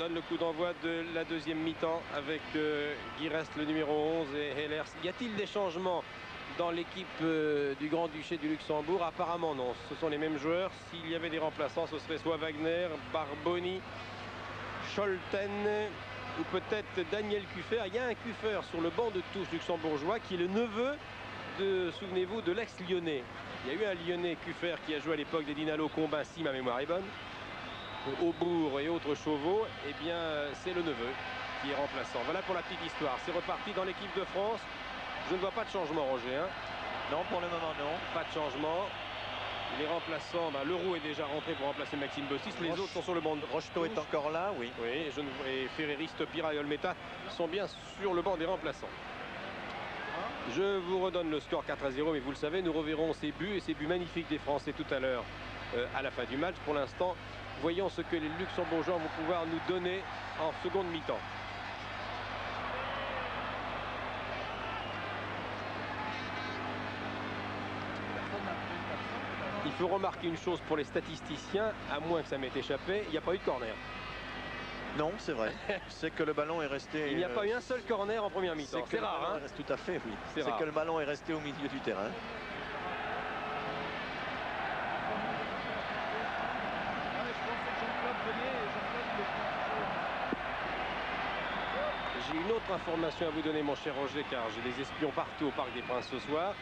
donne le coup d'envoi de la deuxième mi-temps avec Guy Rest, le numéro 11, et Hellers. Y a-t-il des changements dans l'équipe du Grand-Duché du Luxembourg? Apparemment non, ce sont les mêmes joueurs. S'il y avait des remplaçants, ce serait soit Wagner, Barboni, Scholten ou peut-être Daniel Kuffer. Il y a un Kuffer sur le banc de touche luxembourgeois qui est le neveu de, souvenez-vous, de l'ex-lyonnais. Il y a eu un lyonnais, Kuffer, qui a joué à l'époque des Dinalo Combin, si ma mémoire est bonne, Aubourg et autres chevaux. Eh bien, c'est le neveu qui est remplaçant. Voilà pour la petite histoire. C'est reparti dans l'équipe de France. Je ne vois pas de changement, Roger. Hein. Non, pour le moment, non. Pas de changement. Les remplaçants, Leroux est déjà rentré pour remplacer Maxime Bossis. Les autres sont sur le banc. Rocheteau est encore là, oui. Oui, et Ferreri, Stopira et Olmeta sont bien sur le banc des remplaçants. Je vous redonne le score 4-0, mais vous le savez, nous reverrons ces buts et ces buts magnifiques des Français tout à l'heure à la fin du match. Pour l'instant, voyons ce que les Luxembourgeois vont pouvoir nous donner en seconde mi-temps. Il faut remarquer une chose pour les statisticiens, à moins que ça m'ait échappé, il n'y a pas eu de corner. Non, c'est vrai. C'est que le ballon est resté... Il n'y a pas eu un seul corner en première mi-temps. C'est rare, hein. Tout à fait, oui. C'est que le ballon est resté au milieu du terrain. J'ai une autre information à vous donner, mon cher Roger, car j'ai des espions partout au Parc des Princes ce soir.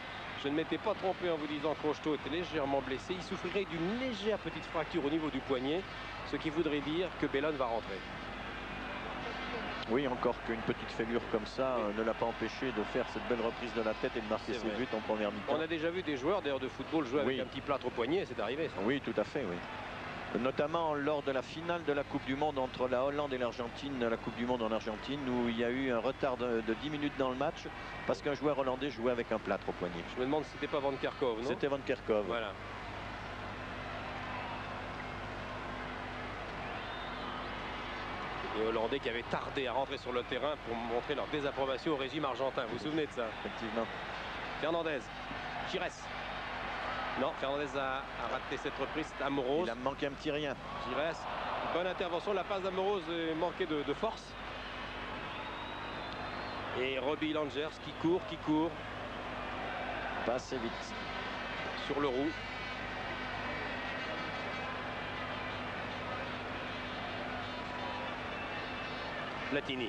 Je ne m'étais pas trompé en vous disant que Rocheteau était légèrement blessé. Il souffrirait d'une légère petite fracture au niveau du poignet, ce qui voudrait dire que Bellon va rentrer. Oui, encore qu'une petite fêlure comme ça ne l'a pas empêché de faire cette belle reprise de la tête et de marquer ses buts en première mi-temps. On a déjà vu des joueurs d'ailleurs de football jouer avec un petit plâtre au poignet, c'est arrivé ça. Oui, tout à fait, oui. Notamment lors de la finale de la Coupe du Monde entre la Hollande et l'Argentine, la Coupe du Monde en Argentine, où il y a eu un retard de 10 minutes dans le match parce qu'un joueur hollandais jouait avec un plâtre au poignet. Je me demande si c'était pas Van Kerkhove, non? C'était Van Kerkhove. Voilà. Les Hollandais qui avaient tardé à rentrer sur le terrain pour montrer leur désapprobation au régime argentin. Vous vous souvenez de ça? Effectivement. Fernandez, Chires. Non, Fernandez a raté cette reprise. C'est Amoros. Il a manqué un petit rien. Chires. Bonne intervention. La passe d'Amoros manquait de force. Et Robbie Langers qui court. Pas assez vite. Sur le roux. Platini.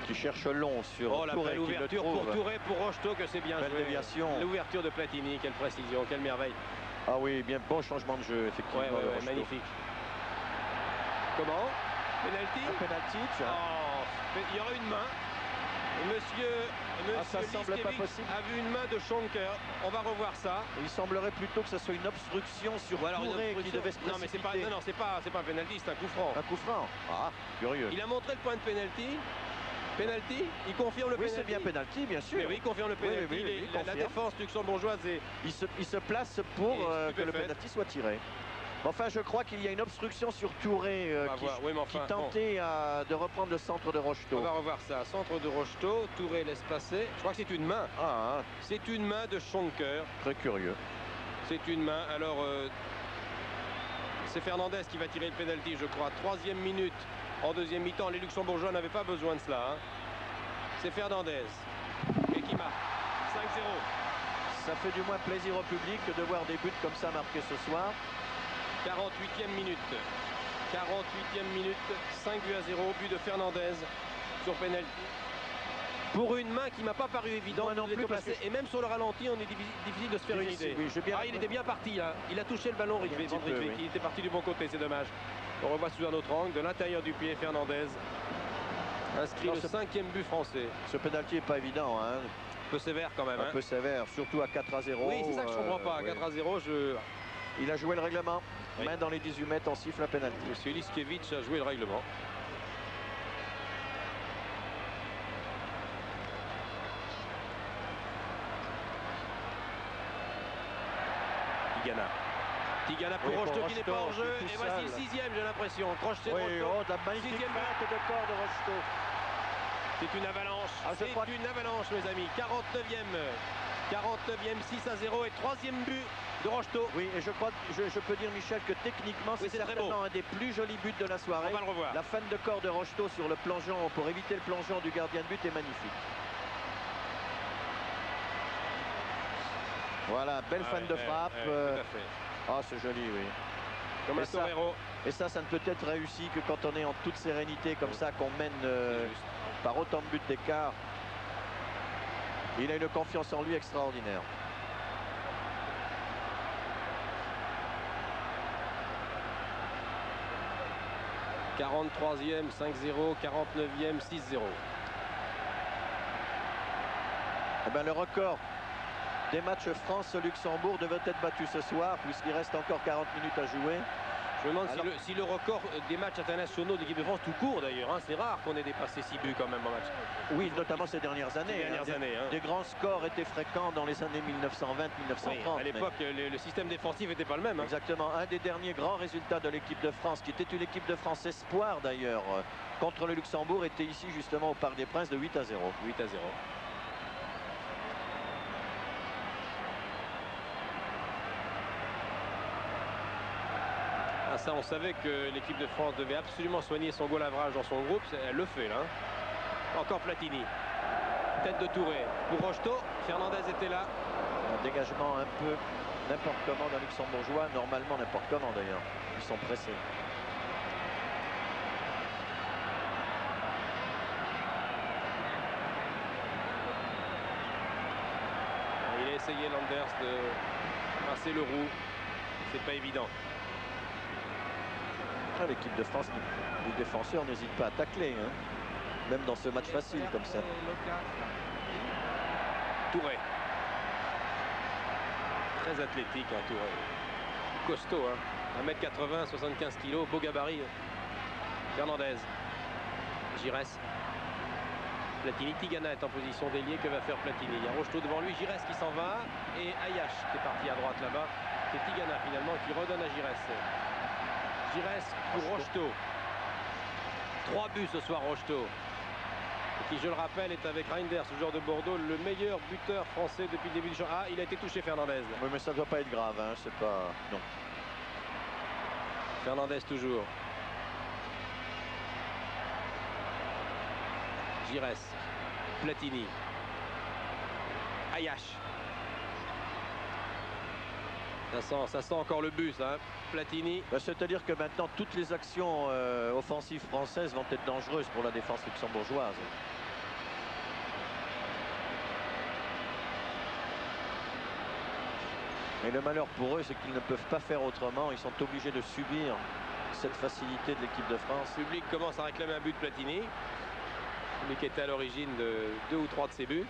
Qui cherche long sur Touré. L'ouverture pour Touré, pour Rocheteau, que c'est bien joué. Déviation. L'ouverture de Platini, quelle précision, quelle merveille. Ah oui, bien bon changement de jeu, effectivement. Ouais, magnifique. Comment? Penalty? Penalty. Il y aura une main. Monsieur ça semble pas possible. A vu une main de Schonker. On va revoir ça. Il semblerait plutôt que ce soit une obstruction sur Touré qui devait se précipiter. Non, mais c'est pas un penalty, c'est un coup franc. Un coup franc. Ah, curieux. Il a montré le point de penalty. Penalty, il confirme le penalty. Oui, c'est bien penalty, bien sûr. Mais oui, il confirme le penalty. La défense luxembourgeoise est... Il se place pour que le penalty soit tiré. Enfin, je crois qu'il y a une obstruction sur Touré qui tentait de reprendre le centre de Rocheteau. On va revoir ça. Centre de Rocheteau, Touré laisse passer. Je crois que c'est une main. C'est une main de Schonker. Très curieux. C'est une main. Alors, c'est Fernandez qui va tirer le penalty, je crois. 3e minute en deuxième mi-temps. Les Luxembourgeois n'avaient pas besoin de cela. Hein. C'est Fernandez. Et qui marque. 5-0. Ça fait du moins plaisir au public de voir des buts comme ça marqués ce soir. 48e minute. 48e minute. 5-0. But de Fernandez sur penalty. Pour une main qui m'a pas paru évidente. Non plus, et même sur le ralenti, on est difficile de se faire une idée. Oui, il était bien parti là. Il a touché le ballon, Riquet. Il était parti du bon côté, c'est dommage. On revoit sous un autre angle, de l'intérieur du pied, Fernandez. Inscrit le 5e but français. Ce penalty n'est pas évident. Hein. Un peu sévère quand même. Un peu sévère, surtout à 4-0. Oui, c'est ça que je comprends pas. À 4-0, Il a joué le règlement. Main dans les 18 mètres, on siffle un penalty. Monsieur Liskiewicz a joué le règlement. Tigana pour Rocheteau qui n'est pas hors jeu. Et voici le 6e, j'ai l'impression. Crochet de Rocheteau. La magnifique patte de corps de Rocheteau. C'est une avalanche. C'est une avalanche, mes amis. 49e. 49e, 6-0 et 3e but de Rocheteau. Oui, et je crois, je peux dire, Michel, que techniquement, Oui, c'est c'est très certainement un des plus jolis buts de la soirée. On va le revoir. La fin de corps de Rocheteau sur le plongeon pour éviter le plongeon du gardien de but est magnifique. Voilà, belle fan de frappe. Tout à fait. Ah, c'est joli, oui. Comme un torero. Et ça ne peut être réussi que quand on est en toute sérénité comme ça, qu'on mène par autant de buts d'écart. Il a une confiance en lui extraordinaire. « 43e, 5-0, 49e, 6-0. » Eh ben, le record des matchs France-Luxembourg devait être battu ce soir, puisqu'il reste encore 40 minutes à jouer. Je me demande si le record des matchs internationaux de l'équipe de France tout court d'ailleurs, hein, c'est rare qu'on ait dépassé 6 buts quand même en match. Oui, notamment ces dernières années. Des grands scores étaient fréquents dans les années 1920-1930. Oui, à l'époque, le système défensif n'était pas le même. Hein. Exactement. Un des derniers grands résultats de l'équipe de France, qui était une équipe de France espoir d'ailleurs, contre le Luxembourg, était ici justement au Parc des Princes de 8-0. 8-0. Ça, on savait que l'équipe de France devait absolument soigner son goal average dans son groupe. Elle le fait là. Encore Platini. Tête de Touré pour Rocheteau. Fernandez était là. Un dégagement un peu n'importe comment d'un luxembourgeois. Normalement n'importe comment d'ailleurs. Ils sont pressés. Il a essayé Landers de passer le roux. C'est pas évident. L'équipe de France, les défenseurs n'hésitent pas à tacler, hein, même dans ce match facile comme ça. Touré. Très athlétique, hein, Touré. Costaud, hein. 1m80, 75 kg, beau gabarit. Fernandez. Giresse. Platini. Tigana est en position d'ailier. Que va faire Platini? Il y a Rocheteau devant lui. Giresse qui s'en va. Et Ayash qui est parti à droite là-bas. C'est Tigana finalement qui redonne à Giresse. Giresse pour Rocheteau. 3 buts ce soir Rocheteau. Qui, je le rappelle, est avec Reinders, le joueur de Bordeaux, le meilleur buteur français depuis le début du championnat. Ah, il a été touché, Fernandez. Oui, mais ça ne doit pas être grave, hein, c'est pas... Non. Fernandez toujours. Giresse. Platini. Ayash. Ça sent encore le but, ça. Hein. Platini. C'est-à-dire que maintenant, toutes les actions offensives françaises vont être dangereuses pour la défense luxembourgeoise. Et le malheur pour eux, c'est qu'ils ne peuvent pas faire autrement. Ils sont obligés de subir cette facilité de l'équipe de France. Le public commence à réclamer un but de Platini. Lui qui était à l'origine de 2 ou 3 de ses buts.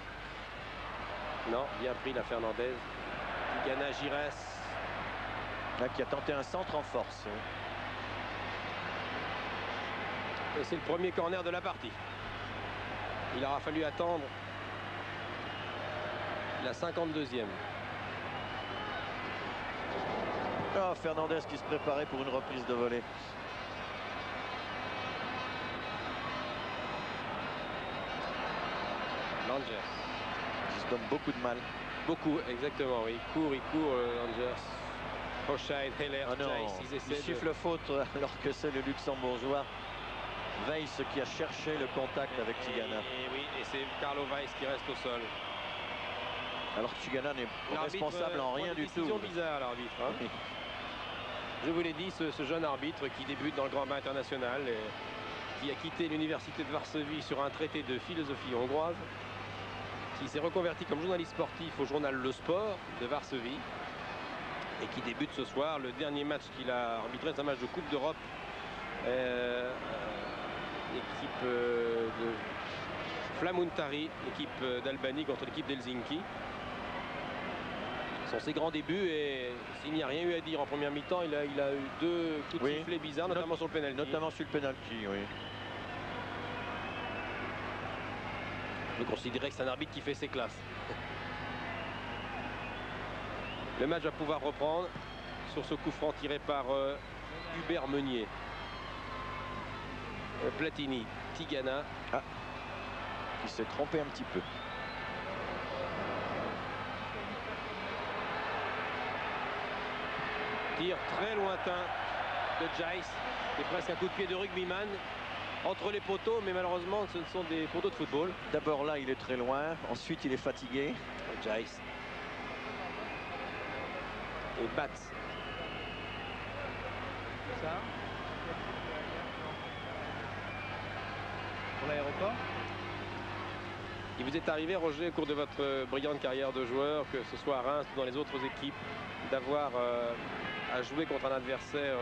Non, bien pris la Fernandez. Tigana, Giresse. Là, qui a tenté un centre en force. Et c'est le premier corner de la partie. Il aura fallu attendre la 52e. Oh, Fernandez qui se préparait pour une reprise de volée. Landers. Il se donne beaucoup de mal. Beaucoup, exactement, oui. Il court, Landers. Hochscheid, Heller, il siffle faute alors que c'est le luxembourgeois Weiss qui a cherché le contact avec Tigana. Et c'est Carlo Weiss qui reste au sol. Alors que Tigana n'est responsable en rien du tout. Décision bizarre, l'arbitre. Hein. Oui. Je vous l'ai dit, ce jeune arbitre qui débute dans le grand bain international, qui a quitté l'université de Varsovie sur un traité de philosophie hongroise, qui s'est reconverti comme journaliste sportif au journal Le Sport de Varsovie, et qui débute ce soir. Le dernier match qu'il a arbitré, c'est un match de Coupe d'Europe. Équipe de Flamuntari, équipe d'Albanie contre l'équipe d'Helsinki. Ce sont ses grands débuts et s'il n'y a rien eu à dire en première mi-temps, il a eu 2 coups de sifflet bizarres, notamment sur le pénalty. Notamment sur le pénalty, oui. Je considérais que c'est un arbitre qui fait ses classes. Le match va pouvoir reprendre sur ce coup franc tiré par Hubert Meunier. Platini, Tigana. Ah, il s'est trompé un petit peu. Tir très lointain de Giles. C'est presque un coup de pied de rugbyman entre les poteaux, mais malheureusement ce sont des poteaux de football. D'abord là, il est très loin. Ensuite, il est fatigué. Giles. Et Bats. Ça pour l'aéroport. Il vous est arrivé, Roger, au cours de votre brillante carrière de joueur, que ce soit à Reims ou dans les autres équipes, d'avoir à jouer contre un adversaire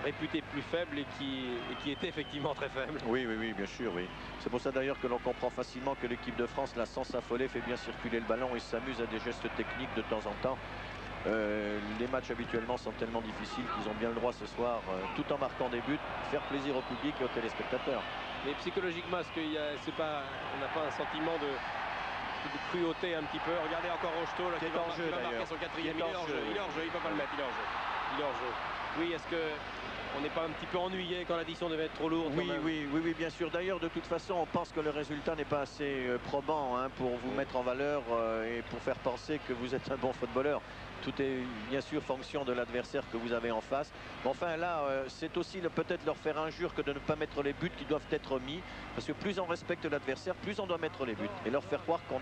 réputé plus faible et qui était effectivement très faible? Oui, oui, oui, bien sûr, oui. C'est pour ça d'ailleurs que l'on comprend facilement que l'équipe de France, là, sans s'affoler, fait bien circuler le ballon et s'amuse à des gestes techniques de temps en temps. Les matchs habituellement sont tellement difficiles qu'ils ont bien le droit ce soir, tout en marquant des buts, faire plaisir au public et aux téléspectateurs. Mais psychologiquement, est-ce qu'il y a, on n'a pas un sentiment de cruauté un petit peu? Regardez encore Rocheteau là, qui va marquer son quatrième. Il est hors jeu, il ne peut pas le mettre, il est hors jeu. Il est hors jeu. Oui, est-ce que on n'est pas un petit peu ennuyé quand l'addition devait être trop lourde? Oui, bien sûr. D'ailleurs, de toute façon, on pense que le résultat n'est pas assez probant pour vous mettre en valeur et pour faire penser que vous êtes un bon footballeur. Tout est bien sûr fonction de l'adversaire que vous avez en face. Mais enfin là, c'est aussi peut-être leur faire injure que de ne pas mettre les buts qui doivent être mis. Parce que plus on respecte l'adversaire, plus on doit mettre les buts. Et leur faire croire qu'on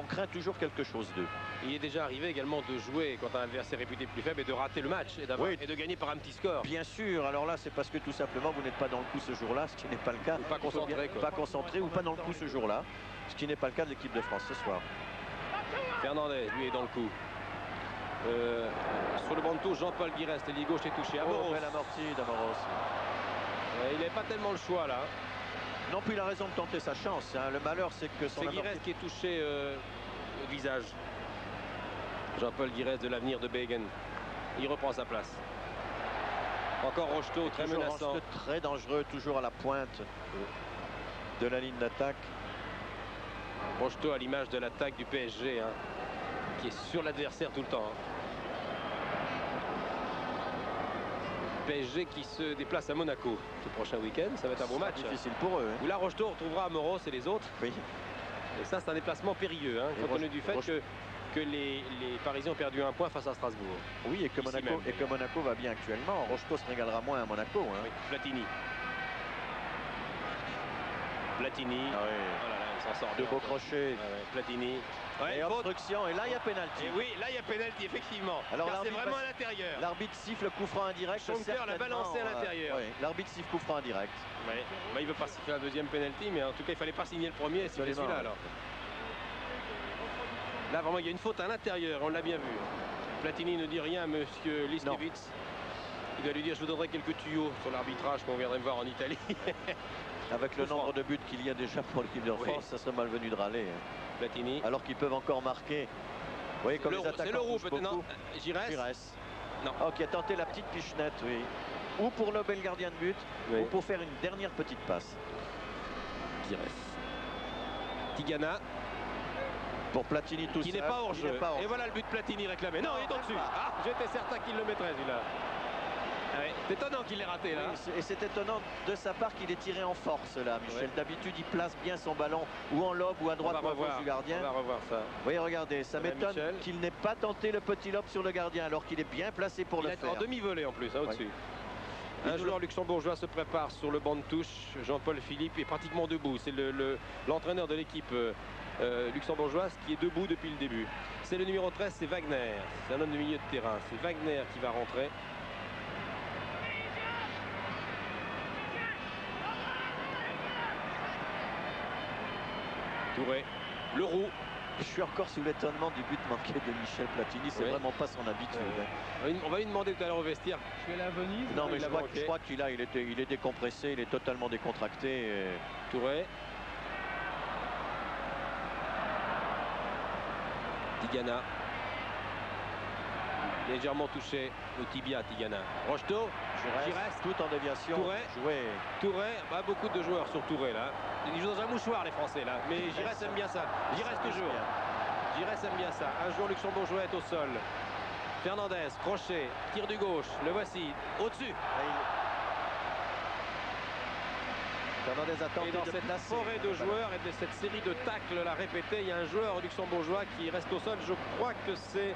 craint toujours quelque chose d'eux. Il est déjà arrivé également de jouer quand un adversaire réputé plus faible et de rater le match et de gagner par un petit score. Bien sûr, alors là c'est parce que tout simplement vous n'êtes pas dans le coup ce jour-là, ce qui n'est pas le cas. Ou pas concentré. Pas concentré ou pas dans le coup ce jour-là, ce qui n'est pas le cas de l'équipe de France ce soir. Fernandez, lui, est dans le coup. Sur le banc de touche, Jean-Paul Guirest, l'ailier gauche est touché. Belle amortie d'Amoros. Il n'avait pas tellement le choix là. Non, puis il a raison de tenter sa chance. Le malheur, c'est que c'est Guirest qui est touché au visage. Jean-Paul Guirest de l'avenir de Begen. Il reprend sa place. Encore Rocheteau, très menaçant. Rocheteau, très dangereux, toujours à la pointe de la ligne d'attaque. Rocheteau à l'image de l'attaque du PSG, qui est sur l'adversaire tout le temps. PSG qui se déplace à Monaco ce prochain week-end. Ça va être un beau match. Difficile pour eux. Où là, Rocheteau retrouvera Amoros et les autres. Oui. Et ça, c'est un déplacement périlleux, compte tenu du fait que les Parisiens ont perdu un point face à Strasbourg. Oui, et que Monaco va bien actuellement. Rocheteau se régalera moins à Monaco. Oui, Platini. Platini. Ah oui. Oh là là, il s'en sort de beaux crochets. Platini. Et obstruction, et là il y a pénalty. Et oui, là il y a pénalty, effectivement. Alors c'est vraiment à l'intérieur. L'arbitre siffle coup franc indirect. Schonker l'a balancé à l'intérieur. L'arbitre siffle coup franc indirect. Il ne veut pas siffler la deuxième pénalty, mais en tout cas il fallait pas signer le premier, c'est celui-là alors. Là vraiment il y a une faute à l'intérieur, on l'a bien vu. Platini ne dit rien à monsieur Liskevitz. Il doit lui dire je vous donnerai quelques tuyaux sur l'arbitrage qu'on viendrait me voir en Italie. Avec le nombre de buts qu'il y a déjà pour l'équipe de France, ça serait malvenu de râler. Platini. Alors qu'ils peuvent encore marquer. Vous voyez comme les attaquants touchent beaucoup. Non, Giresse. Non. Oh, qui a tenté la petite pichenette, oui. Ou pour lober le gardien de but, ou pour faire une dernière petite passe. Giresse. Tigana. Pour Platini tout seul. Qui n'est pas hors jeu. Et voilà le but Platini réclamé. Non, il est au-dessus. J'étais certain qu'il le mettrait celui-là. C'est étonnant qu'il l'ait raté là. Oui, et c'est étonnant de sa part qu'il ait tiré en force là, Michel. D'habitude il place bien son ballon ou en lobe ou à droite ou à gauche du gardien. On va revoir ça. Oui, regardez, ça m'étonne qu'il n'ait pas tenté le petit lobe sur le gardien alors qu'il est bien placé pour le faire. En demi-volée en plus, au-dessus. Un joueur luxembourgeois se prépare sur le banc de touche. Jean-Paul Philippe est pratiquement debout. C'est l'entraîneur de l'équipe luxembourgeoise qui est debout depuis le début. C'est le numéro 13, c'est Wagner. C'est un homme de milieu de terrain. C'est Wagner qui va rentrer. Touré, Leroux. Je suis encore sous l'étonnement du but manqué de Michel Platini. C'est vraiment pas son habitude. On va lui demander tout à l'heure au vestiaire. Tu es là à Venise? Non, mais je crois qu'il est décompressé, il est totalement décontracté. Touré. Tigana. Légèrement touché au tibia, Tigana. Rocheteau. Giresse, tout en déviation. Touré, beaucoup de joueurs sur Touré là. Ils jouent dans un mouchoir les Français là. Mais Giresse aime bien ça. Giresse toujours. Giresse aime bien ça. Un joueur luxembourgeois est au sol. Fernandez, crochet, tir du gauche. Le voici. Au-dessus. Fernandez a tenté et dans cette forêt de joueurs et de cette série de tacles là répétés, il y a un joueur luxembourgeois qui reste au sol. Je crois que c'est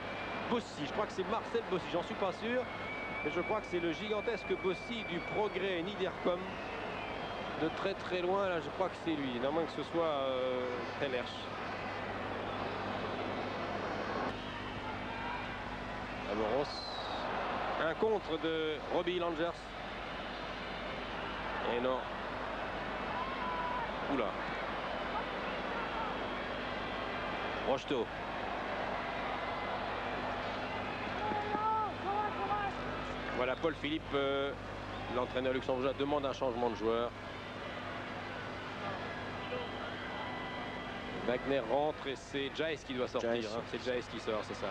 Bossy. Je crois que c'est Marcel Bossy. J'en suis pas sûr. Mais je crois que c'est le gigantesque Bossy du Progrès Niederkom. De très très loin, là, je crois que c'est lui. Non moins que ce soit Hellersch. Amoros. Un contre de Robbie Langers. Et non. Oula. Rocheteau. Voilà, Paul Philippe, l'entraîneur luxembourgeois, demande un changement de joueur. Wagner rentre et c'est Jaes qui doit sortir. Hein. C'est Jaes qui sort, c'est ça.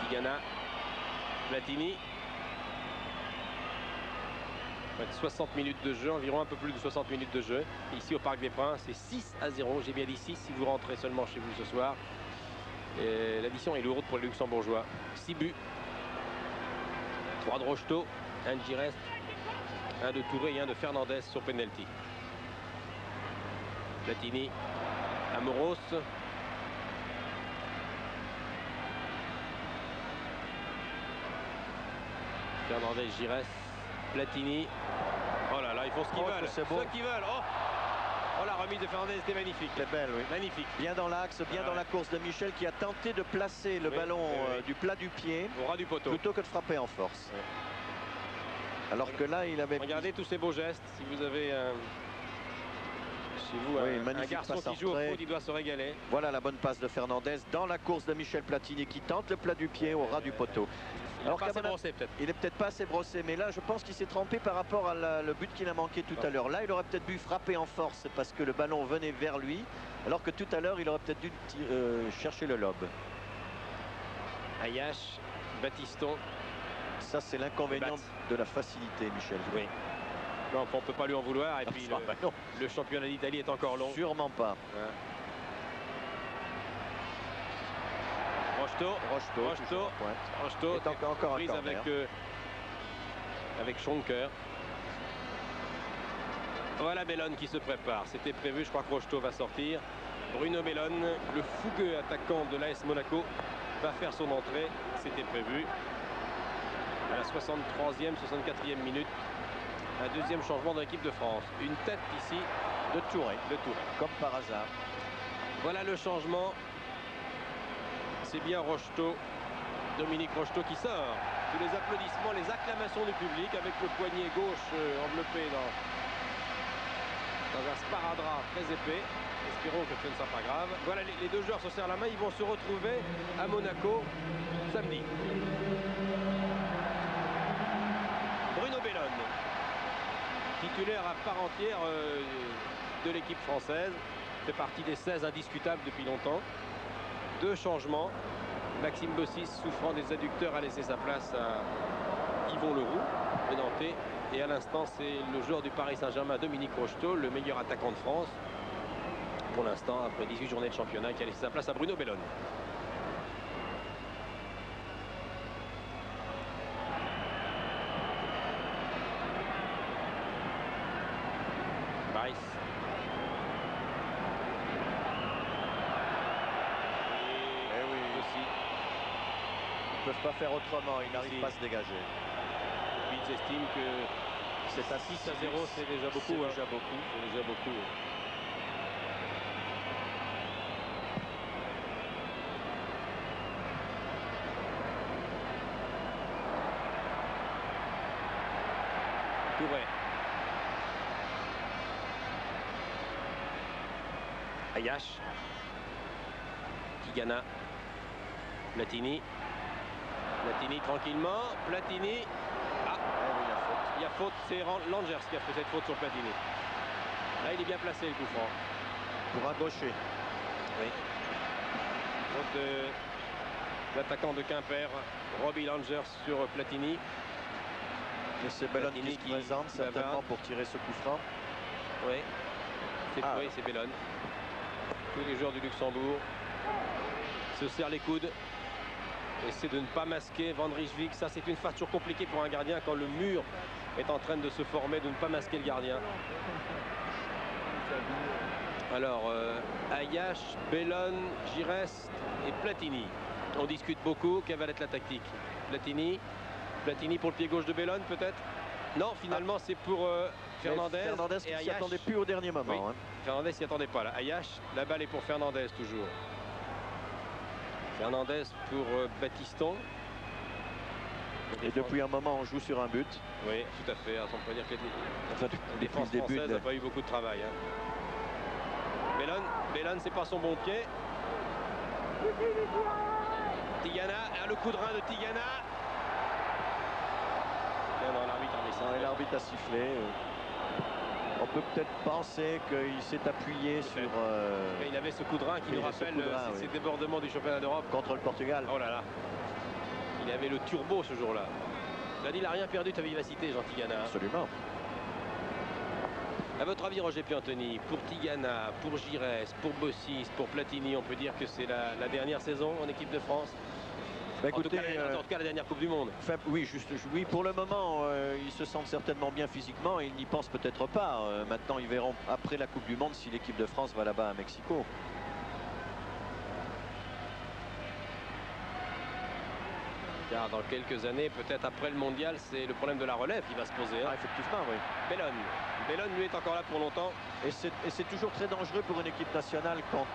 Tigana, Platini. 60 minutes de jeu, environ un peu plus de 60 minutes de jeu. Ici au Parc des Princes, c'est 6-0. J'ai bien dit 6 si vous rentrez seulement chez vous ce soir. L'addition est lourde pour les Luxembourgeois. 6 buts. 3 de Rocheteau, 1 de Girest, 1 de Touré et 1 de Fernandez sur penalty. Platini, Amoros. Fernandez, Girest, Platini. Oh là là, ils font ce qu'ils veulent. C'est beau. Ce qu'ils veulent. Oh, la remise de Fernandez était magnifique. C'est belle, oui. Magnifique. Bien dans l'axe, bien dans la course de Michel qui a tenté de placer le ballon du plat du pied au ras du poteau plutôt que de frapper en force. Oui. Alors que là, il avait... Regardez tous ces beaux gestes. Si vous avez chez vous un garçon qui joue au foot, il doit se régaler. Voilà la bonne passe de Fernandez dans la course de Michel Platini qui tente le plat du pied au ras du poteau. Alors pas assez brossé peut-être. Il est peut-être pas assez brossé, mais là je pense qu'il s'est trompé par rapport à le but qu'il a manqué tout à l'heure. Là il aurait peut-être dû frapper en force parce que le ballon venait vers lui, alors que tout à l'heure il aurait peut-être dû chercher le lobe. Ayache, Batiston. Ça c'est l'inconvénient de la facilité, Michel. Oui. Non, on ne peut pas lui en vouloir. Et puis le championnat d'Italie est encore long. Sûrement pas. Rocheteau est encore prise avec Schonker. Voilà Bellone qui se prépare. C'était prévu, je crois que Rocheteau va sortir. Bruno Bellone, le fougueux attaquant de l'AS Monaco, va faire son entrée. C'était prévu. À la 63e, 64e minute. Un deuxième changement de l'équipe de France. Une tête ici de Touré. Comme par hasard. Voilà le changement. C'est bien Rocheteau, Dominique Rocheteau qui sort. Tous les applaudissements, les acclamations du public avec le poignet gauche enveloppé dans un sparadrap très épais. Espérons que ce ne sera pas grave. Voilà, les deux joueurs se serrent la main. Ils vont se retrouver à Monaco samedi. Bruno Bellone, titulaire à part entière de l'équipe française, fait partie des 16 indiscutables depuis longtemps. Deux changements. Maxime Bossis, souffrant des adducteurs, a laissé sa place à Yvon Leroux, le Nantais. Et à l'instant, c'est le joueur du Paris Saint-Germain, Dominique Rocheteau, le meilleur attaquant de France. Pour l'instant, après 18 journées de championnat, qui a laissé sa place à Bruno Bellone. Baris. Ils ne peuvent pas faire autrement, ils n'arrivent pas à se dégager. Ils estiment que c'est à 6-0, c'est déjà beaucoup. C'est déjà beaucoup. Touré. Ayache. Tigana. Platini. Platini tranquillement. Platini. Ah, il y a faute. C'est Langers qui a fait cette faute sur Platini. Là, il est bien placé le coup franc. Pour un gaucher. Oui. Faute de l'attaquant de Quimper, Robbie Langers sur Platini. Et c'est Bellone qui se présente certainement pour tirer ce coup franc. Oui. C'est Bellone. Tous les joueurs du Luxembourg se serrent les coudes. essaie de ne pas masquer Van Rijswijk. Ça, c'est une phase toujours compliquée pour un gardien quand le mur est en train de se former, de ne pas masquer le gardien. Alors, Ayash, Bellone, Giresse et Platini. On discute beaucoup. Quelle va être la tactique? Platini pour le pied gauche de Bellone, peut-être? Non, finalement, c'est pour Fernandez. Fernandez qui s'y attendait plus au dernier moment. Oui, Hein. Fernandez s'y attendait pas là. Ayash, la balle est pour Fernandez toujours. Fernandez pour Battiston. Et depuis un moment, on joue sur un but. Oui, tout à fait. On peut dire que Enfin, la défense française n'a pas eu beaucoup de travail. Hein. Bellone, c'est pas son bon pied. Tigana, le coup de rein de Tigana. Non, l'arbitre a mis ça. L'arbitre a sifflé. On peut peut-être penser qu'il s'est appuyé sur... Il avait ce coup de rein qui nous rappelle ces débordements du championnat d'Europe. Contre le Portugal. Oh là là. Il avait le turbo ce jour-là. Il n'a rien perdu de sa vivacité, Jean Tigana. Absolument. À votre avis, Roger Piantoni, pour Tigana, pour Giresse, pour Bossis, pour Platini, on peut dire que c'est la dernière saison en équipe de France? Bah, écoutez, en tout cas, la dernière Coupe du Monde. Oui, oui, pour le moment, ils se sentent certainement bien physiquement et ils n'y pensent peut-être pas. Maintenant, ils verront après la Coupe du Monde si l'équipe de France va là-bas à Mexico. Car dans quelques années, peut-être après le mondial, c'est le problème de la relève qui va se poser. Hein. Ah, effectivement, oui. Bellone, lui, est encore là pour longtemps. Et c'est toujours très dangereux pour une équipe nationale quand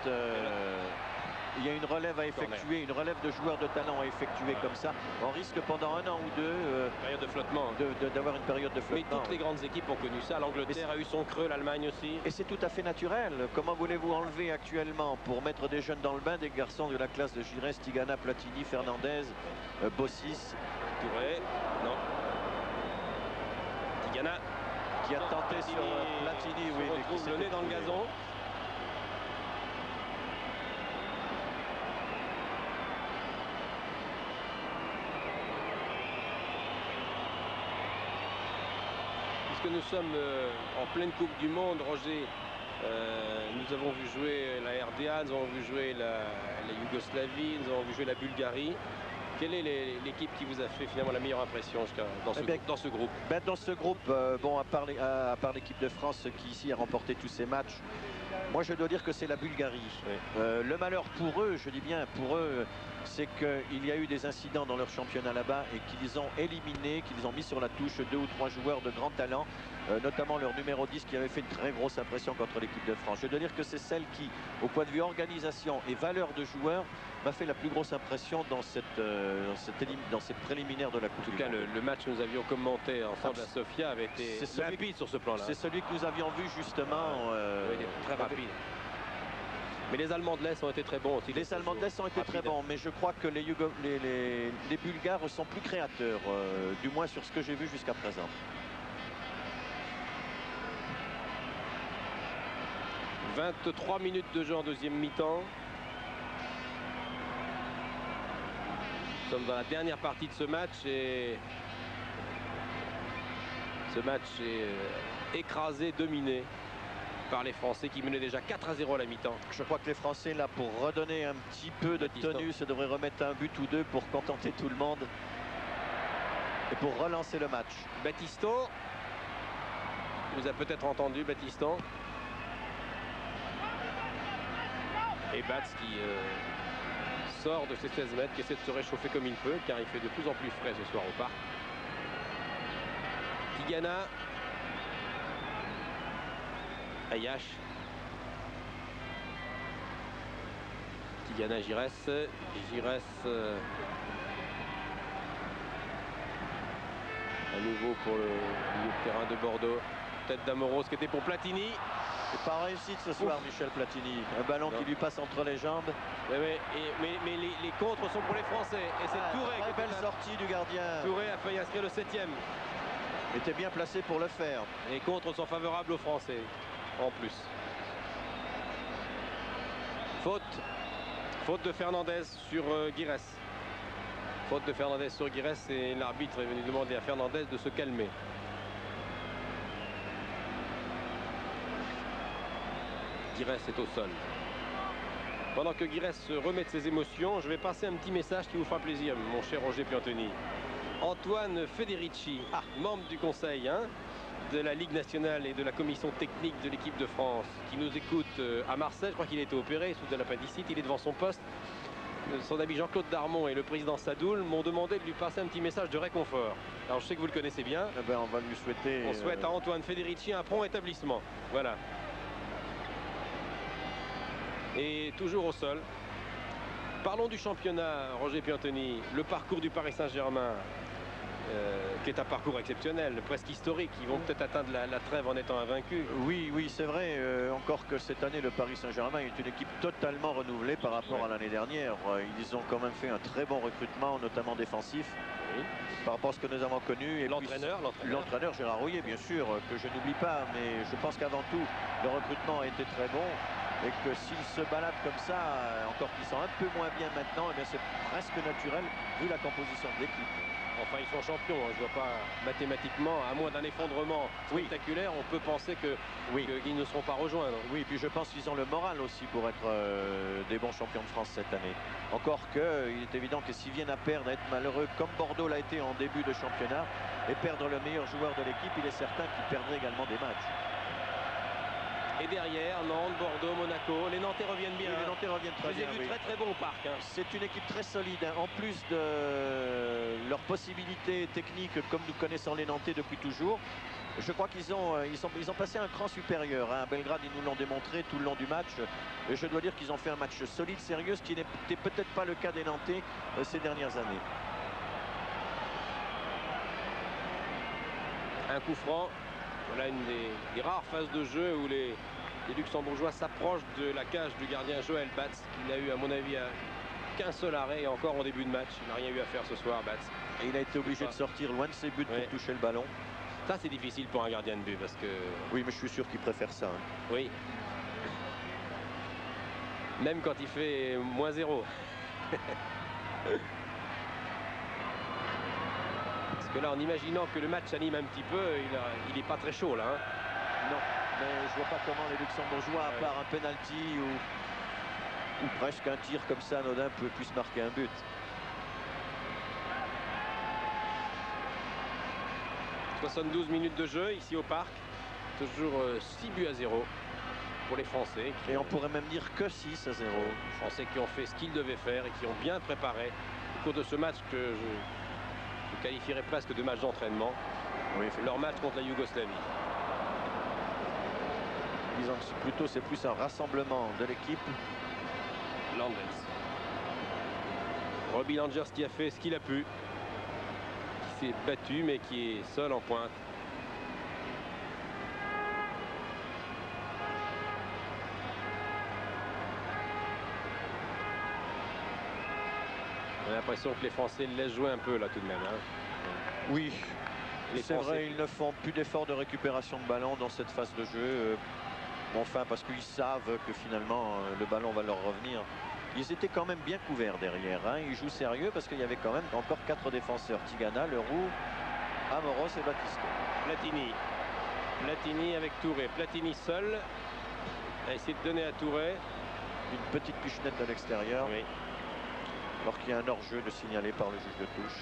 il y a une relève à effectuer, une relève de joueurs de talent à effectuer comme ça. On risque pendant un an ou deux période de flottement. D'avoir une période de flottement. Mais toutes les grandes équipes ont connu ça. L'Angleterre a eu son creux, l'Allemagne aussi. Et c'est tout à fait naturel. Comment voulez-vous enlever actuellement pour mettre des jeunes dans le bain des garçons de la classe de Giresse, Tigana, Platini, Fernandez, Bossis? Touré, non. Tigana qui a tenté sur Platini, oui, mais qui s'est le nez dans le gazon. Puisque nous sommes en pleine Coupe du Monde, Roger, nous avons vu jouer la RDA, nous avons vu jouer la Yougoslavie, nous avons vu jouer la Bulgarie. Quelle est l'équipe qui vous a fait finalement la meilleure impression dans ce groupe? Dans ce groupe, bon, à part l'équipe de France qui ici a remporté tous ces matchs, moi je dois dire que c'est la Bulgarie. Oui. Le malheur pour eux, je dis bien pour eux, c'est qu'il y a eu des incidents dans leur championnat là-bas et qu'ils ont éliminé, qu'ils ont mis sur la touche 2 ou 3 joueurs de grand talent, notamment leur numéro 10 qui avait fait une très grosse impression contre l'équipe de France. Je dois dire que c'est celle qui, au point de vue organisation et valeur de joueurs, m'a fait la plus grosse impression dans ces préliminaires de la Coupe du Monde. En tout cas, le match que nous avions commenté ensemble à Sofia avait été rapide sur ce plan-là. C'est celui que nous avions vu justement. Oui, très rapide. Mais les Allemands de l'Est ont été très bons aussi. Les Allemands de l'Est ont été très bons, mais je crois que les Bulgares sont plus créateurs, du moins sur ce que j'ai vu jusqu'à présent. « 23 minutes de jeu en deuxième mi-temps. Nous sommes dans la dernière partie de ce match et ce match est écrasé, dominé par les Français qui menaient déjà 4-0 à la mi-temps. Je crois que les Français, là, pour redonner un petit peu de tenue, se devraient remettre un but ou deux pour contenter tout le monde et pour relancer le match. Battiston, vous a peut-être entendu, Battiston. Et Bats qui sort de ses 16 mètres, qui essaie de se réchauffer comme il peut, car il fait de plus en plus frais ce soir au parc. Tigana. Ayash. Tigana, Giresse. Giresse. À nouveau pour le milieu de terrain de Bordeaux. Tête d'Amoros qui était pour Platini. C'est pas réussite ce soir, Michel Platini. Un ballon qui lui passe entre les jambes. Oui, mais les contres sont pour les Français. Et c'est Touré. Très belle sortie du gardien. Touré a failli inscrire le 7e. Était bien placé pour le faire. Les contres sont favorables aux Français. En plus. Faute de Fernandez sur Giresse. Faute de Fernandez sur Giresse et l'arbitre est venu demander à Fernandez de se calmer. Giresse est au sol. Pendant que Guirès se remet de ses émotions, je vais passer un petit message qui vous fera plaisir, mon cher Roger Piantoni. Antoine Federici, membre du conseil de la Ligue nationale et de la commission technique de l'équipe de France, qui nous écoute à Marseille. Je crois qu'il a été opéré sous de l'appendicite, il est devant son poste. Son ami Jean-Claude Darmon et le président Sadoul m'ont demandé de lui passer un petit message de réconfort. Alors je sais que vous le connaissez bien. Eh ben, on va lui souhaiter... On souhaite à Antoine Federici un prompt établissement. Voilà. Et toujours au sol. Parlons du championnat, Roger Piantoni. Le parcours du Paris Saint-Germain, qui est un parcours exceptionnel, presque historique. Ils vont peut-être atteindre la trêve en étant invaincus. Oui, oui, c'est vrai. Encore que cette année, le Paris Saint-Germain est une équipe totalement renouvelée par rapport à l'année dernière. Ils ont quand même fait un très bon recrutement, notamment défensif, Oui. par rapport à ce que nous avons connu. Et l'entraîneur Gérard Rouillet, bien sûr, que je n'oublie pas. Mais je pense qu'avant tout, le recrutement a été très bon. Et que s'ils se baladent comme ça, encore qu'ils sont un peu moins bien maintenant, eh c'est presque naturel vu la composition de l'équipe. Enfin, ils sont champions. Je ne vois pas mathématiquement, à moins d'un effondrement spectaculaire, on peut penser qu'ils ne seront pas rejoints. Non. Oui, puis je pense qu'ils ont le moral aussi pour être des bons champions de France cette année. Encore qu'il est évident que s'ils viennent à perdre, à être malheureux, comme Bordeaux l'a été en début de championnat, et perdre le meilleur joueur de l'équipe, il est certain qu'ils perdraient également des matchs. Et derrière, Nantes, Bordeaux, Monaco, les Nantais reviennent bien. Oui, les Nantais reviennent très bien. J'ai vu très bon au parc. C'est une équipe très solide. En plus de leurs possibilités techniques, comme nous connaissons les Nantais depuis toujours, je crois qu'ils ont passé un cran supérieur. À Belgrade, ils nous l'ont démontré tout le long du match. Et je dois dire qu'ils ont fait un match solide, sérieux, ce qui n'était peut-être pas le cas des Nantais ces dernières années. Un coup franc. Voilà une des rares phases de jeu où les Luxembourgeois s'approchent de la cage du gardien Joël Batz, qui n'a eu, à mon avis, qu'un seul arrêt, et encore en début de match. Il n'a rien eu à faire ce soir, Batz. Et il a été obligé de sortir loin de ses buts pour toucher le ballon. Ça, c'est difficile pour un gardien de but, parce que... Oui, mais je suis sûr qu'il préfère ça. Oui. Même quand il fait -0. Parce que là, en imaginant que le match s'anime un petit peu, il n'est pas très chaud là. Non, mais je vois pas comment les Luxembourgeois, à part un penalty ou presque un tir comme ça anodin, puissent marquer un but. 72 minutes de jeu ici au parc. Toujours 6-0 pour les Français. Et on pourrait même dire que 6-0. Les Français qui ont fait ce qu'ils devaient faire et qui ont bien préparé au cours de ce match que je qualifierais presque de match d'entraînement. Oui, leur match contre la Yougoslavie. Disons que c'est plus un rassemblement de l'équipe. Landers. Robbie Landers qui a fait ce qu'il a pu. Qui s'est battu mais qui est seul en pointe. On a l'impression que les Français le laissent jouer un peu là tout de même. Oui, c'est vrai, ils ne font plus d'efforts de récupération de ballon dans cette phase de jeu. Enfin, parce qu'ils savent que finalement le ballon va leur revenir. Ils étaient quand même bien couverts derrière. Ils jouent sérieux parce qu'il y avait quand même encore 4 défenseurs. Tigana, Leroux, Amoros et Batista. Platini avec Touré. Platini seul a essayé de donner à Touré. Une petite pichenette de l'extérieur. Oui. Alors qu'il y a un hors-jeu de signalé par le juge de touche.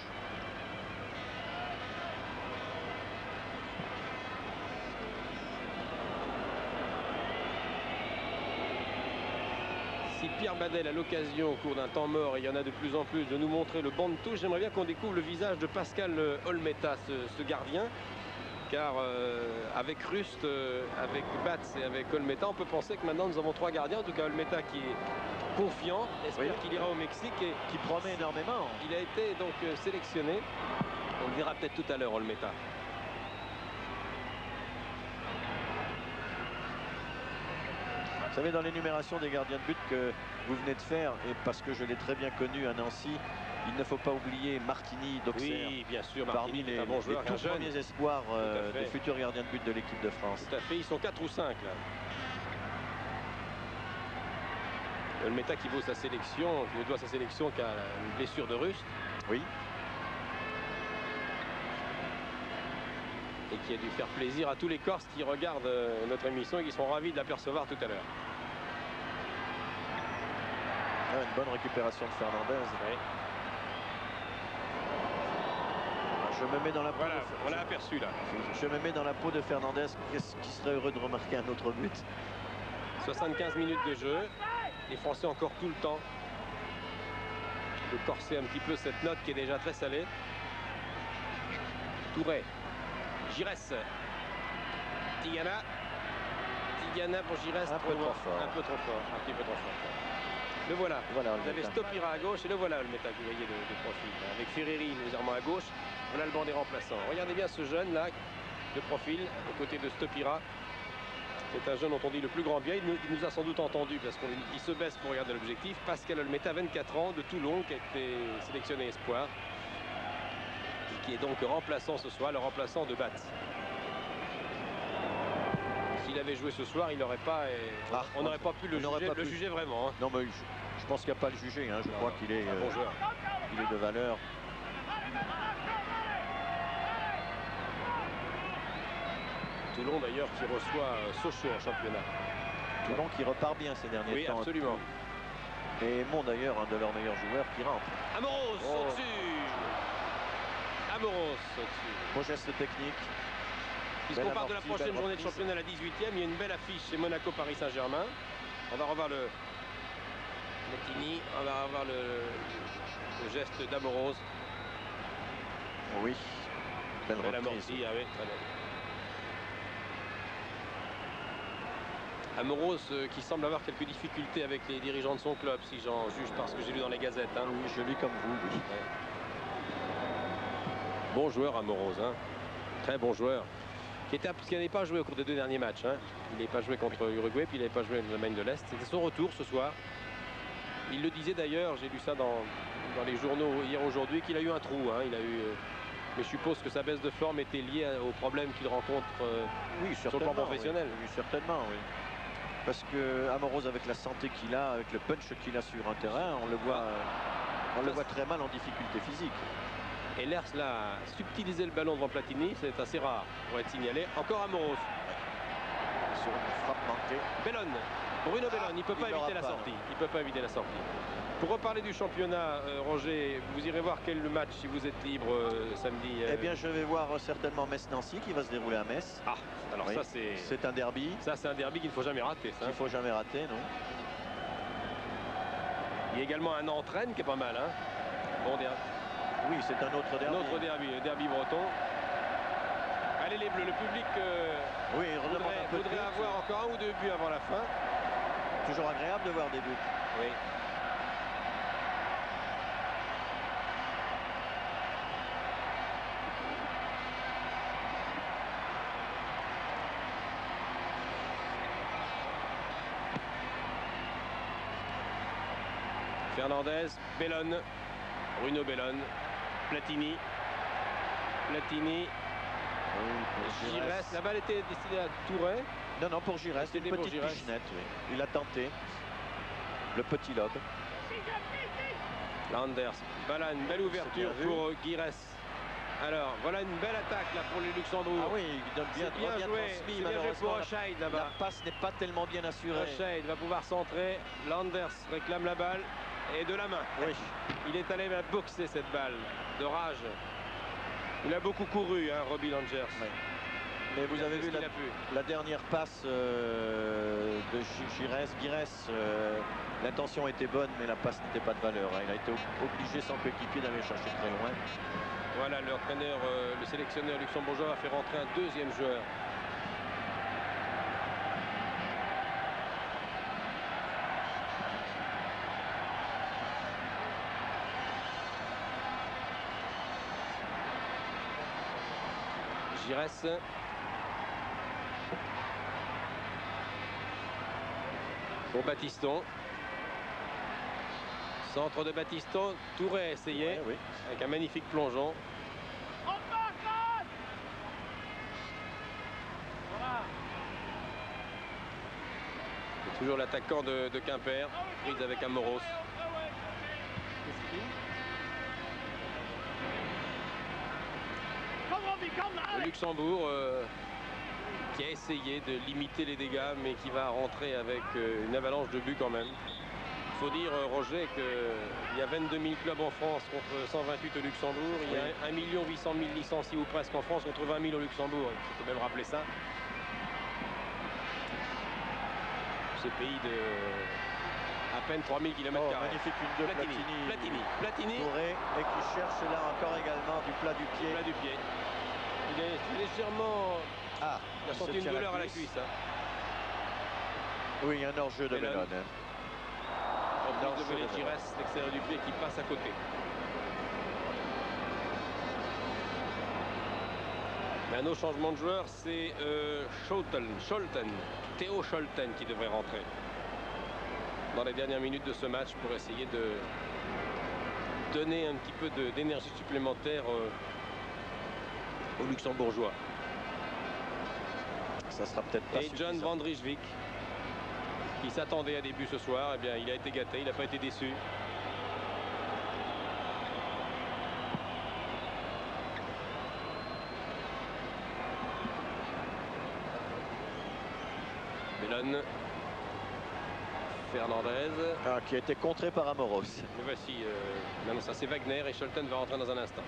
Si Pierre Badel a l'occasion au cours d'un temps mort, et il y en a de plus en plus, de nous montrer le banc de touche, j'aimerais bien qu'on découvre le visage de Pascal Olmeta, ce gardien. Car avec Rust, avec Batz et avec Olmeta, on peut penser que maintenant nous avons 3 gardiens. En tout cas, Olmeta qui est confiant, espère qu'il ira au Mexique et qui promet énormément. Il a été donc sélectionné. On le verra peut-être tout à l'heure, Olmeta. Vous savez, dans l'énumération des gardiens de but que vous venez de faire, et parce que je l'ai très bien connu à Nancy, il ne faut pas oublier Martini d'Auxerre. Oui, bien sûr, parmi les tout premiers espoirs des futurs gardiens de but de l'équipe de France. Tout à fait, ils sont 4 ou 5 là. Olmeta qui vaut sa sélection, qui ne doit sa sélection qu'à une blessure de Rust. Oui. Et qui a dû faire plaisir à tous les Corses qui regardent notre émission et qui seront ravis de l'apercevoir tout à l'heure. Une bonne récupération de Fernandez. Oui. Je me mets dans la peau Voilà, de... on l'a aperçu là. Je me mets dans la peau de Fernandez, qui serait heureux de remarquer un autre but. 75 minutes de jeu. Les Français encore tout le temps de corser un petit peu cette note qui est déjà très salée. Touré. Giresse. Tigana. Tigana pour Giresse. Un peu trop fort. Un peu trop fort. Un petit peu trop fort. Le voilà. Voilà, Vous avez Stopira à gauche et le voilà le métal que vous voyez de profil. Avec Ferreri légèrement à gauche. Voilà le banc des remplaçants. Regardez bien ce jeune là de profil aux côtés de Stopira. C'est un jeune dont on dit le plus grand bien. Il nous a sans doute entendu parce qu'il se baisse pour regarder l'objectif. Pascal Olmeta, 24 ans, de Toulon, qui a été sélectionné espoir. Et qui est donc remplaçant ce soir, le remplaçant de Batz. S'il avait joué ce soir, il n'aurait pas. On n'aurait pas pu le juger vraiment. Hein. Non, mais je pense qu'il n'y a pas à le juger. Hein. Je crois qu'il est, un bon joueur. Il est de valeur. Toulon d'ailleurs qui reçoit Sochaux en championnat. Toulon qui repart bien ces derniers temps. Oui, absolument. Et Mont d'ailleurs, un de leurs meilleurs joueurs qui rentre. Amoros au-dessus. Amoros au-dessus. Beau geste technique. Puisqu'on parle de la prochaine journée de championnat, la 18e, il y a une belle affiche chez Monaco-Paris Saint-Germain. On va revoir le Nettini, on va revoir le geste d'Amoros. Oui, belle reprise. Amorti, ah oui, très bien. Amoros qui semble avoir quelques difficultés avec les dirigeants de son club, si j'en juge par ce que j'ai lu dans les gazettes. Hein. Oui, je lis comme vous. Oui. Ouais. Bon joueur Amoros, hein. Très bon joueur. Qui n'avait pas joué au cours des 2 derniers matchs. Hein. Il n'avait pas joué contre Uruguay, puis il n'avait pas joué en Allemagne de l'Est. C'était son retour ce soir. Il le disait d'ailleurs, j'ai lu ça dans les journaux hier aujourd'hui, qu'il a eu un trou. Hein. Il a eu, mais je suppose que sa baisse de forme était liée aux problèmes qu'il rencontre sur le plan professionnel. Oui, certainement, oui. Parce que Amoros, avec la santé qu'il a, avec le punch qu'il a sur un terrain, on le voit très mal en difficulté physique. Et Lers là, subtilisé le ballon devant Platini, c'est assez rare pour être signalé. Encore Amoros. Sur une frappe manquée. Bellone. Bruno Bellone, il ne peut pas éviter la sortie. Il peut pas éviter la sortie. Pour reparler du championnat, Roger, vous irez voir quel match si vous êtes libre samedi. Eh bien, je vais voir certainement Metz-Nancy qui va se dérouler à Metz. Ah, alors oui, ça c'est... C'est un derby. Ça c'est un derby qu'il ne faut jamais rater. Il ne faut jamais rater, non. Il y a également un Nantes-Rennes qui est pas mal. Hein. Bon derby. Oui, c'est un autre derby. Un autre derby, le derby breton. Allez les Bleus, le public oui, voudrait avoir encore 1 ou 2 buts avant la fin. Toujours agréable de voir des buts. Oui. Fernandez, Bellone, Bruno Bellone, Platini. Giresse, la balle était destinée à Touré. Non, pour Giresse, une petite pichenette, oui. Il a tenté. Le petit lobe. Landers, voilà une belle ouverture pour Giresse. Alors, voilà une belle attaque là pour les Luxembourg. Ah oui, il donne bien joué. Transmis, bien joué pour Oscheid là-bas. La passe n'est pas tellement bien assurée. Oscheid va pouvoir centrer. Landers réclame la balle et de la main. Oui. Il est allé boxer cette balle de rage. Il a beaucoup couru, hein, Robbie Langers. Oui. Mais vous avez vu la dernière passe de Giresse. L'intention était bonne, mais la passe n'était pas de valeur. Hein. Il a été obligé, sans coéquipier, d'aller chercher très loin. Voilà, l'entraîneur, le sélectionneur luxembourgeois a fait rentrer un 2e joueur. Giresse. Pour Battiston. Centre de Battiston. Touré a essayé. Ouais, oui. Avec un magnifique plongeon. C'est toujours l'attaquant de Quimper. Prise avec Amoros. Le Luxembourg qui a essayé de limiter les dégâts mais qui va rentrer avec une avalanche de buts quand même. Il faut dire, Roger, qu'il y a 22 000 clubs en France contre 128 au Luxembourg. Il y a 1 800 000 licenciés ou presque en France contre 20 000 au Luxembourg. Il faut quand même rappeler ça. Ce pays de à peine 3000 km². Magnifique une de Platini. Touré, et qui cherche là encore également du plat du pied. Plat du pied. Il est légèrement... Ah, il a senti une douleur à la cuisse. Hein. Oui, un hors-jeu de Bellone. De Giresse, l'extérieur du pied qui passe à côté. Mais un autre changement de joueur, c'est Scholten, Theo Scholten qui devrait rentrer dans les dernières minutes de ce match pour essayer de donner un petit peu d'énergie supplémentaire aux Luxembourgeois. Ça sera peut-être pas suffisant. John Van Rijswijk, qui s'attendait à des buts ce soir, eh bien, il a été gâté, il n'a pas été déçu. Bellone. Fernandez. Qui a été contré par Amoros. Mais voici, maintenant ça c'est Wagner et Scholten va rentrer dans un instant.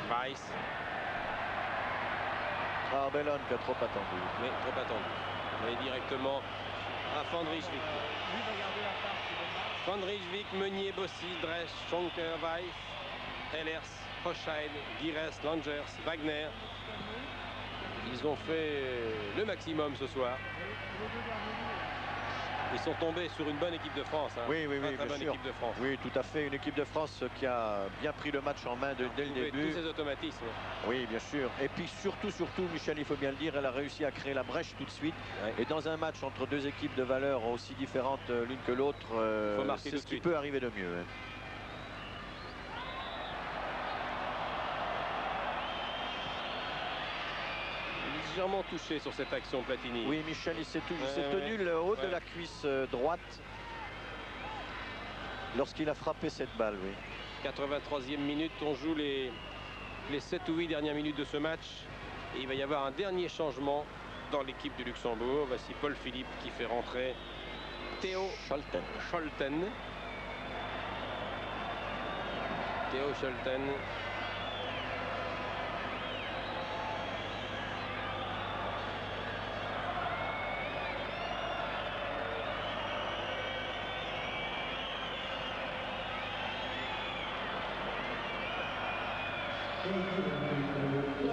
Weiss. Bellone qui a trop attendu. Oui, trop attendu. Et directement à Van Rijswijk. Van Rijswijk, Meunier, Bossy, Dresch, Schonker, Weiss, Hellers, Hochheim, Giresse, Langers, Wagner. Ils ont fait le maximum ce soir. Ils sont tombés sur une bonne équipe de France. Hein. Oui, très bonne équipe de France. Oui, tout à fait. Une équipe de France qui a bien pris le match en main dès le début. Tous ces automatismes. Oui, bien sûr. Et puis surtout, Michel, il faut bien le dire, elle a réussi à créer la brèche tout de suite. Ouais. Et dans un match entre deux équipes de valeurs aussi différentes l'une que l'autre, c'est ce qui peut arriver de mieux. Hein. Légèrement touché sur cette action, Platini. Oui, Michel, il s'est tenu le haut de la cuisse droite lorsqu'il a frappé cette balle. Oui. 83e minute, on joue les 7 ou 8 dernières minutes de ce match. Et il va y avoir un dernier changement dans l'équipe du Luxembourg. Voici Paul Philippe qui fait rentrer Theo Scholten. Theo Scholten.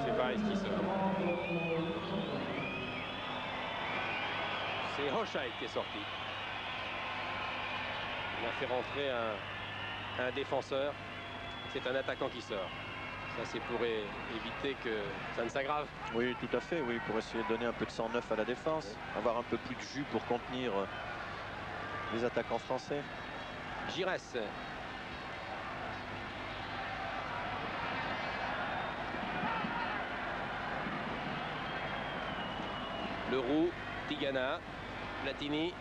C'est Weiss qui sort. C'est Hochheim qui est sorti. Il a fait rentrer un défenseur. C'est un attaquant qui sort. Ça, c'est pour éviter que ça ne s'aggrave. Oui, tout à fait. Oui, pour essayer de donner un peu de sang neuf à la défense. Oui. Avoir un peu plus de jus pour contenir les attaquants français. Giresse. Leroux, Tigana, Platini,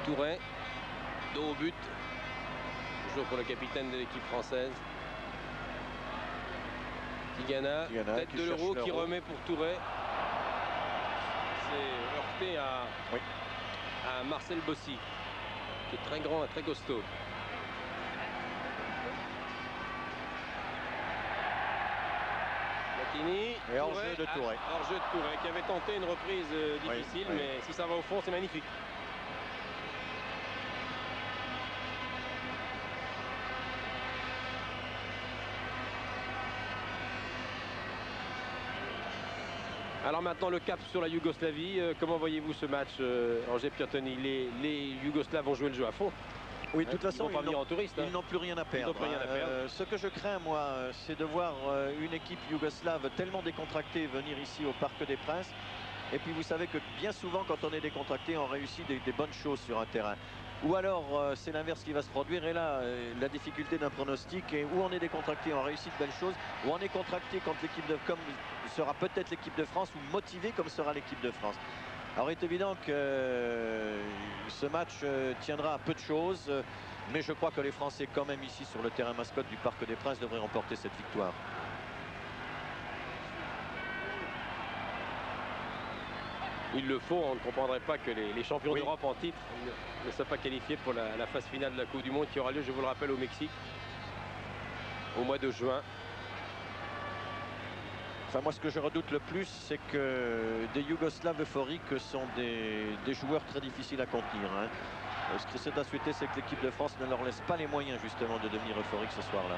Touret, dos au but, toujours pour le capitaine de l'équipe française. Tigana, tête de Leroux qui remet pour Touret. C'est heurté à Marcel Bossy, qui est très grand et très costaud. Et hors-jeu de Touret. Hors-jeu de Touret qui avait tenté une reprise difficile, mais si ça va au fond, c'est magnifique. Alors maintenant le cap sur la Yougoslavie. Comment voyez-vous ce match, Roger Piantoni? Les Yougoslaves ont joué le jeu à fond. Oui, de toute façon, ils n'ont plus rien à perdre. Ce que je crains, moi, c'est de voir une équipe yougoslave tellement décontractée venir ici au Parc des Princes. Et puis vous savez que bien souvent, quand on est décontracté, on réussit des bonnes choses sur un terrain. Ou alors, c'est l'inverse qui va se produire. Et là, la difficulté d'un pronostic est où on est décontracté, on réussit de belles choses. Ou on est contracté quand l'équipe de comme sera peut-être l'équipe de France, ou motivé comme sera l'équipe de France. Alors il est évident que ce match tiendra à peu de choses. Mais je crois que les Français, quand même ici sur le terrain mascotte du Parc des Princes, devraient remporter cette victoire. Il le faut, on ne comprendrait pas que les champions d'Europe en titre ne soient pas qualifiés pour la phase finale de la Coupe du Monde qui aura lieu, je vous le rappelle, au Mexique au mois de juin. Enfin, moi, ce que je redoute le plus, c'est que des Yougoslaves euphoriques sont des joueurs très difficiles à contenir. Hein. Ce que c'est à souhaiter, c'est que l'équipe de France ne leur laisse pas les moyens, justement, de devenir euphorique ce soir-là.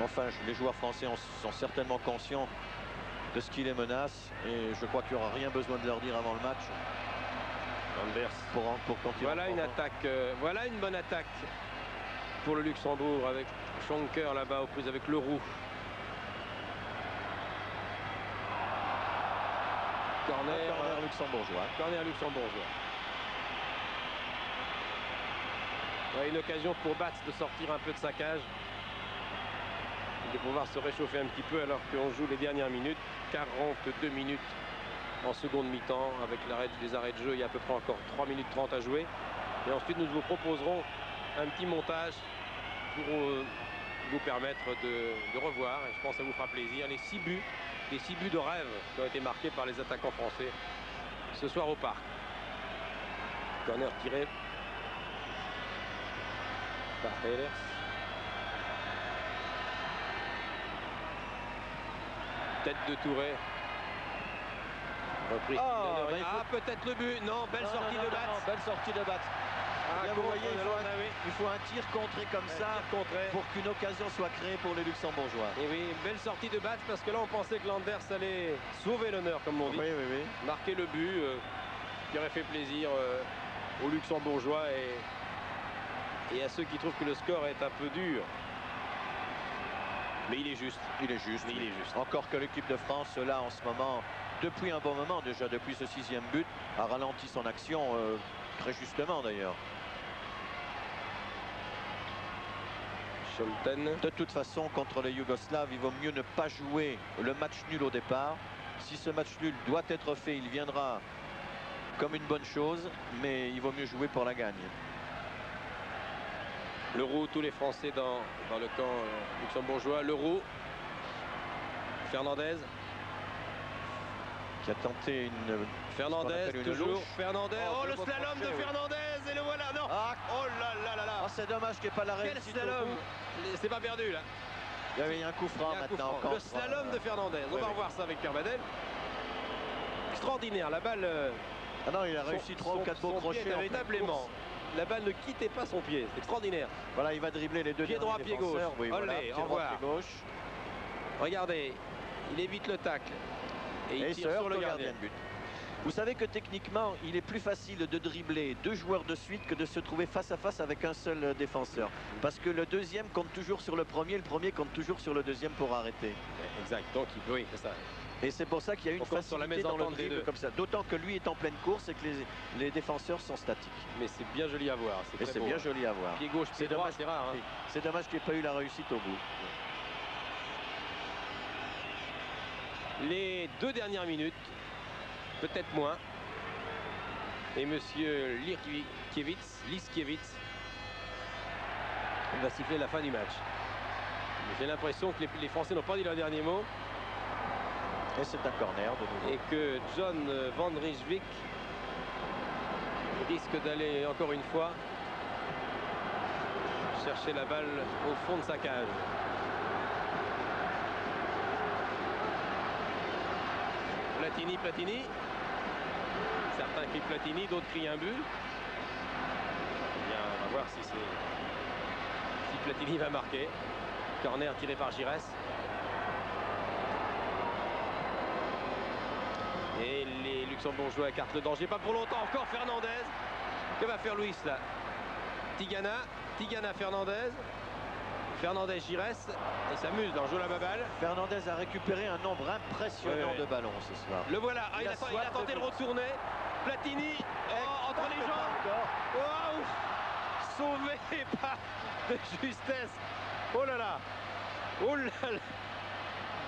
Enfin, les joueurs français sont certainement conscients de ce qui les menace. Et je crois qu'il n'y aura rien besoin de leur dire avant le match. Pour continuer. Voilà une attaque, voilà une bonne attaque pour le Luxembourg avec Schonker là-bas aux prises avec Leroux. Corner luxembourgeois. Corner luxembourgeois. Ouais, une occasion pour Batz de sortir un peu de sa cage. De pouvoir se réchauffer un petit peu alors qu'on joue les dernières minutes. 42 minutes en seconde mi-temps avec les arrêts de jeu. Il y a à peu près encore 3 minutes 30 à jouer. Et ensuite nous vous proposerons un petit montage pour vous permettre de revoir, et je pense que ça vous fera plaisir, les 6 buts de rêve qui ont été marqués par les attaquants français ce soir au Parc. Corner tiré par Ehlers. Tête de Touré. Reprise. Peut-être le but. Non, belle sortie de Batz. Belle sortie de Batz. Vous voyez, il faut un tir contré comme ça pour qu'une occasion soit créée pour les Luxembourgeois. Et oui, belle sortie de Batz parce que là on pensait que Landers allait sauver l'honneur, comme on dit. Oui. Marquer le but qui aurait fait plaisir aux Luxembourgeois et à ceux qui trouvent que le score est un peu dur. Mais il est juste. Il est juste. Mais il est juste. Encore que l'équipe de France, là, en ce moment, depuis un bon moment, déjà depuis ce 6e but, a ralenti son action, très justement d'ailleurs. Scholten. De toute façon, contre les Yougoslaves, il vaut mieux ne pas jouer le match nul au départ. Si ce match nul doit être fait, il viendra comme une bonne chose, mais il vaut mieux jouer pour la gagne. Leroux, tous les Français dans le camp luxembourgeois. Leroux. Fernandez. Qui a tenté une... Fernandez, toujours. Louche. Fernandez. Oh, le slalom de Fernandez. Et le voilà. Non. Oh là là. C'est dommage qu'il n'y ait pas la réussite. Quel slalom. C'est pas perdu là. Il y avait un coup franc maintenant. Le slalom de Fernandez. On va revoir ça avec Pierre Badel. Extraordinaire. La balle... Ah non, il a réussi 3 ou 4 beaux crochets. Véritablement. La balle ne quittait pas son pied. C'est extraordinaire. Voilà, il va dribbler les deux pied droit, pied gauche. Oui, voilà, pied droit, pied gauche. Regardez, il évite le tacle. Et il tire sur le gardien de but. Vous savez que techniquement, il est plus facile de dribbler 2 joueurs de suite que de se trouver face à face avec un seul défenseur. Parce que le deuxième compte toujours sur le premier compte toujours sur le deuxième pour arrêter. Exact, donc oui, c'est ça. Et c'est pour ça qu'il y a une facilité dans le dribble comme ça. D'autant que lui est en pleine course et que les défenseurs sont statiques. Mais c'est bien joli à voir. C'est bien joli à voir. Pied gauche, pied droit, c'est rare. Hein. Oui. C'est dommage qu'il n'y ait pas eu la réussite au bout. Les 2 dernières minutes, peut-être moins. Et monsieur Liskiewicz, il va siffler la fin du match. J'ai l'impression que les Français n'ont pas dit leur dernier mot. Et c'est un corner de nouveau. Et que John Van Rijswijk risque d'aller encore une fois chercher la balle au fond de sa cage. Platini. Certains crient Platini, d'autres crient un but. Eh bien, on va voir si Platini va marquer. Corner tiré par Giresse. Et les Luxembourgeois écartent le danger. Pas pour longtemps. Encore Fernandez. Que va faire Luis là? Tigana Fernandez. Fernandez Giresse. Il s'amuse dans le jeu la balle. Fernandez a récupéré un nombre impressionnant de ballons ce soir. Le voilà. Il a tenté de retourner. Platini entre les jambes. Wow. Sauvé par de justesse. Oh là là.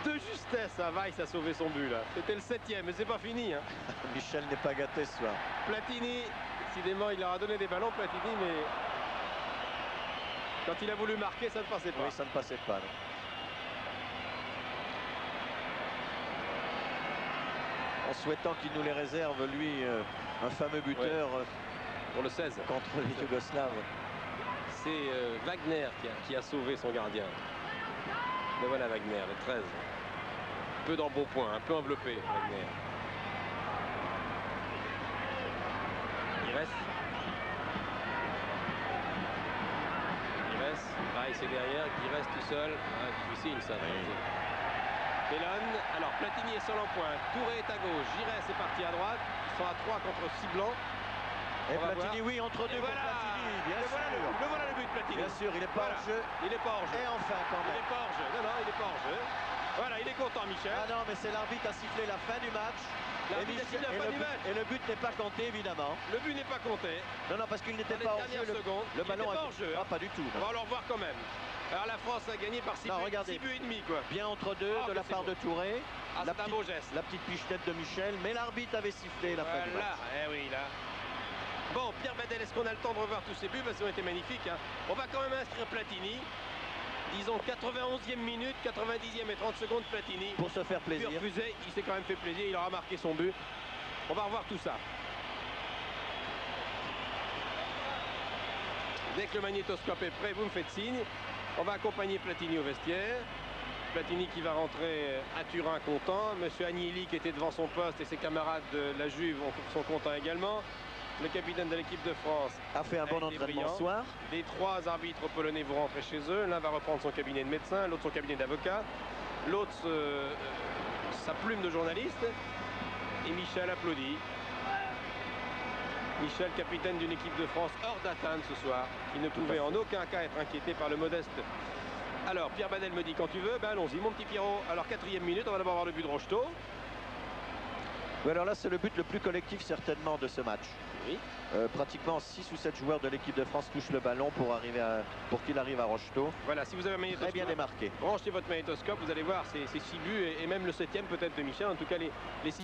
de justesse. Weiss a sauvé son but là. C'était le 7e, mais c'est pas fini. Hein. Michel n'est pas gâté ce soir. Platini, décidément, il leur a donné des ballons, Platini, mais quand il a voulu marquer, ça ne passait pas. Oui, ça ne passait pas. Non. En souhaitant qu'il nous les réserve, lui, un fameux buteur pour le 16 contre les Yougoslaves. C'est Wagner qui a sauvé son gardien. Mais voilà Wagner, le 13. Un peu d'embonpoint, un peu enveloppé, Wagner. Weiss est derrière, qui reste tout seul. Ah, difficile ça. Bellon, alors Platini est seul en pointe, Touré est à gauche, Giresse est parti à droite, ils sont à 3 contre 6 blancs. Et Platini, oui, entre deux pour Platini, bien sûr. Voilà le but, Platini. Bien sûr, il n'est pas hors jeu. Il n'est pas hors jeu. Et enfin, quand même. Il n'est pas hors jeu. Non, il n'est pas hors jeu. Voilà, il est content, Michel. Ah non, mais c'est l'arbitre a sifflé la fin du match. Et le but n'est pas compté, évidemment. Le but n'est pas compté. Non, parce qu'il n'était pas hors jeu. Le ballon pas hors jeu. Ah, pas du tout. On va le revoir quand même. Alors la France a gagné par 6 buts et demi, quoi. Bien entre deux de la part de Touré. Ah, c'est un beau geste. La petite pichenette de Michel, mais l'arbitre avait sifflé la fin du match. Eh oui, là. Bon, Pierre Badel, est-ce qu'on a le temps de revoir tous ces buts? Parce qu'ils ont été magnifiques. Hein. On va quand même inscrire Platini. Disons 91e minute, 90e et 30 secondes, Platini. Pour se faire plaisir. Refusé, il s'est quand même fait plaisir, il aura marqué son but. On va revoir tout ça. Dès que le magnétoscope est prêt, vous me faites signe. On va accompagner Platini au vestiaire. Platini qui va rentrer à Turin content. Monsieur Agnelli qui était devant son poste et ses camarades de la Juve sont contents également. Le capitaine de l'équipe de France a fait un bon entraînement ce soir. Les 3 arbitres polonais vont rentrer chez eux. L'un va reprendre son cabinet de médecin, l'autre son cabinet d'avocat, l'autre sa plume de journaliste. Et Michel applaudit. Michel, capitaine d'une équipe de France hors d'atteinte ce soir, qui ne pouvait en aucun cas être inquiété par le modeste. Alors, Pierre Badel me dit quand tu veux, ben allons-y mon petit Pierrot. Alors 4e minute, on va d'abord voir le but de Rocheteau. Oui, alors là, c'est le but le plus collectif certainement de ce match. Oui. Pratiquement 6 ou 7 joueurs de l'équipe de France touchent le ballon pour qu'il arrive à Rocheteau. Voilà, si vous avez un magnétoscope, très bien démarqué. Branchez votre magnétoscope, vous allez voir ces 6 buts et même le 7e peut-être de Michel. En tout cas, les 6